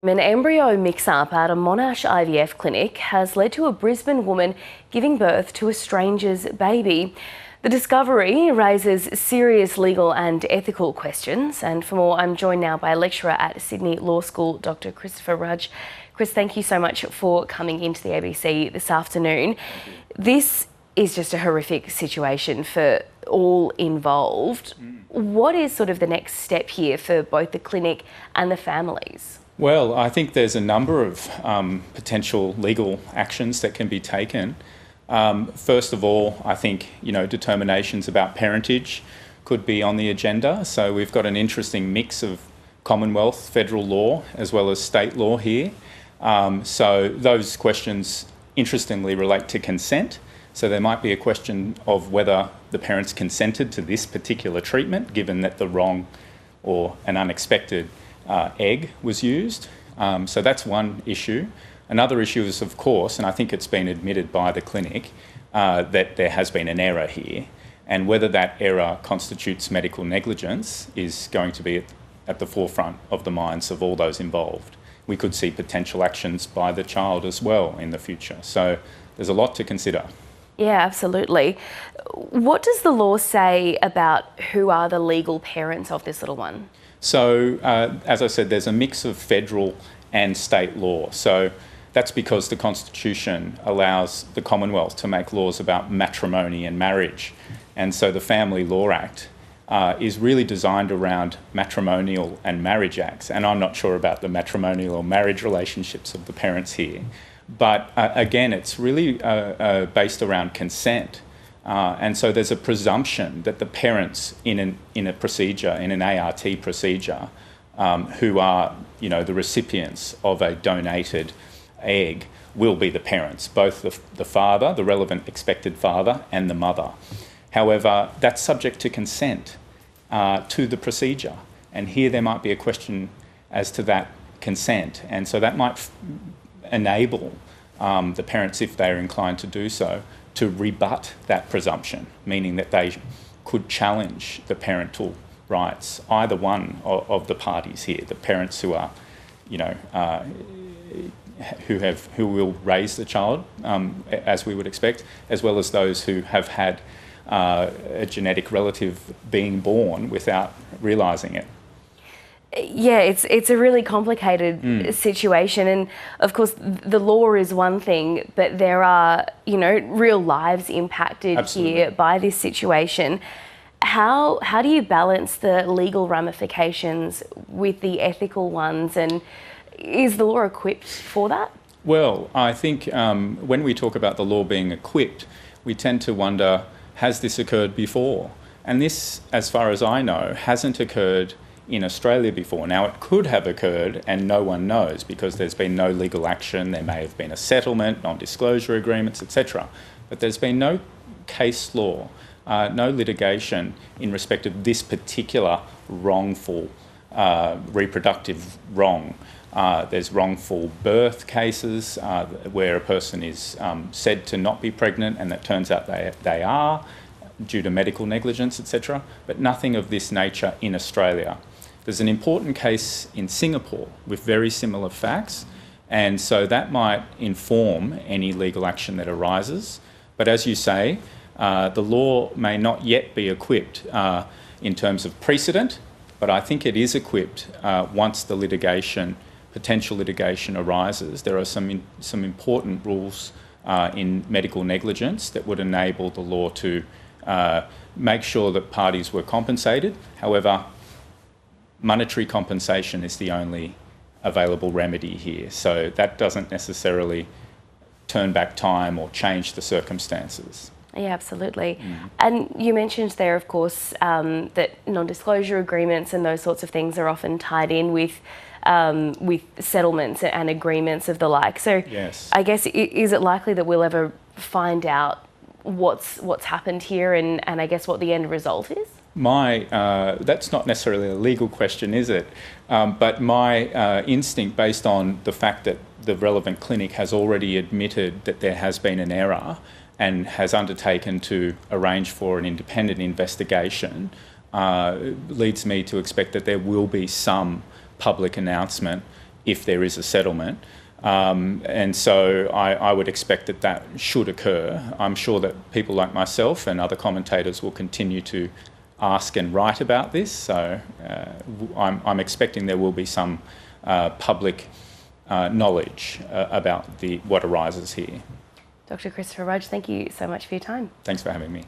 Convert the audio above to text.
An embryo mix-up at a Monash IVF clinic has led to a Brisbane woman giving birth to a stranger's baby. The discovery raises serious legal and ethical questions, and for more, I'm joined now by a lecturer at Sydney Law School, Dr. Christopher Rudge. Chris, thank you so much for coming into the ABC this afternoon. This is just a horrific situation for all involved. What is sort of the next step here for both the clinic and the families? Well, I think there's a number of potential legal actions that can be taken. First of all, I think, determinations about parentage could be on the agenda. So we've got an interesting mix of Commonwealth, federal law, as well as state law here. So those questions, interestingly, relate to consent. So there might be a question of whether the parents consented to this particular treatment, given that the wrong or an unexpected egg was used. So that's one issue. Another issue is, of course, and I think it's been admitted by the clinic, that there has been an error here, and whether that error constitutes medical negligence is going to be at the forefront of the minds of all those involved. We could see potential actions by the child as well in the future. So there's a lot to consider. Yeah, absolutely. What does the law say about who are the legal parents of this little one? So, as I said, there's a mix of federal and state law. So that's because the Constitution allows the Commonwealth to make laws about matrimony and marriage. And so the Family Law Act is really designed around matrimonial and marriage acts. And I'm not sure about the matrimonial or marriage relationships of the parents here. But again, it's really based around consent. And so there's a presumption that the parents in a procedure, in an ART procedure, who are, the recipients of a donated egg, will be the parents, both the father, the relevant expected father, and the mother. However, that's subject to consent to the procedure. And here there might be a question as to that consent. And so that might enable the parents, if they're inclined to do so, to rebut that presumption, meaning that they could challenge the parental rights, either one of the parties here, the parents who are, who will raise the child, as we would expect, as well as those who have had a genetic relative being born without realising it. Yeah, it's a really complicated situation, and of course the law is one thing, but there are real lives impacted Absolutely. Here by this situation. How do you balance the legal ramifications with the ethical ones, and is the law equipped for that? Well, I think when we talk about the law being equipped, we tend to wonder, has this occurred before? And this, as far as I know, hasn't occurred in Australia before. Now, it could have occurred and no one knows because there's been no legal action. There may have been a settlement, non-disclosure agreements, etc. But there's been no case law, no litigation in respect of this particular wrongful reproductive wrong. There's wrongful birth cases where a person is said to not be pregnant and it turns out they are due to medical negligence, etc. But nothing of this nature in Australia. There's an important case in Singapore with very similar facts, and so that might inform any legal action that arises. But as you say, the law may not yet be equipped in terms of precedent, but I think it is equipped once the potential litigation arises. There are some important rules in medical negligence that would enable the law to make sure that parties were compensated. However, monetary compensation is the only available remedy here. So that doesn't necessarily turn back time or change the circumstances. Yeah, absolutely. And you mentioned there, of course, that non-disclosure agreements and those sorts of things are often tied in with settlements and agreements of the like. So yes. I guess, is it likely that we'll ever find out what's happened here and I guess what the end result is? That's not necessarily a legal question, is it? But my instinct, based on the fact that the relevant clinic has already admitted that there has been an error and has undertaken to arrange for an independent investigation, leads me to expect that there will be some public announcement if there is a settlement. And so I would expect that that should occur. I'm sure that people like myself and other commentators will continue to ask and write about this. So I'm expecting there will be some public knowledge about what arises here. Dr. Christopher Rudge, thank you so much for your time. Thanks for having me.